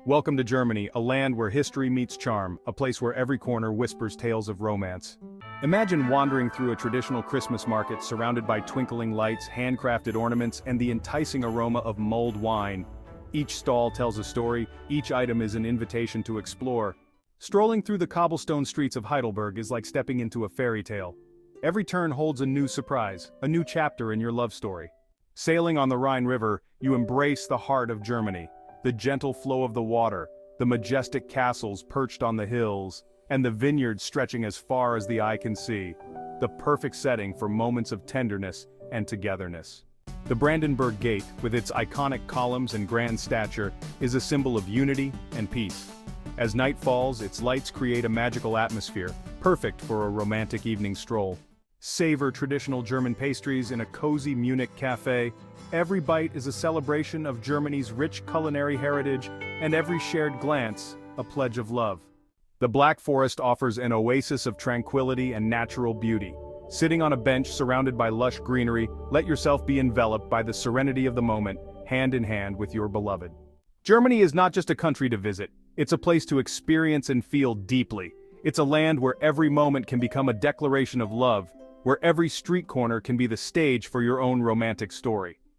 Welcome to Germany, a land where history meets charm, a place where every corner whispers tales of romance. Imagine wandering through a traditional Christmas market surrounded by twinkling lights, handcrafted ornaments, and the enticing aroma of mulled wine. Each stall tells a story, each item is an invitation to explore. Strolling through the cobblestone streets of Heidelberg is like stepping into a fairy tale. Every turn holds a new surprise, a new chapter in your love story. Sailing on the Rhine River, you embrace the heart of Germany. The gentle flow of the water, the majestic castles perched on the hills, and the vineyards stretching as far as the eye can see. The perfect setting for moments of tenderness and togetherness. The Brandenburg Gate, with its iconic columns and grand stature, is a symbol of unity and peace. As night falls, its lights create a magical atmosphere, perfect for a romantic evening stroll. Savor traditional German pastries in a cozy Munich café. Every bite is a celebration of Germany's rich culinary heritage, and every shared glance, a pledge of love. The Black Forest offers an oasis of tranquility and natural beauty. Sitting on a bench surrounded by lush greenery, let yourself be enveloped by the serenity of the moment, hand in hand with your beloved. Germany is not just a country to visit, it's a place to experience and feel deeply. It's a land where every moment can become a declaration of love, where every street corner can be the stage for your own romantic story.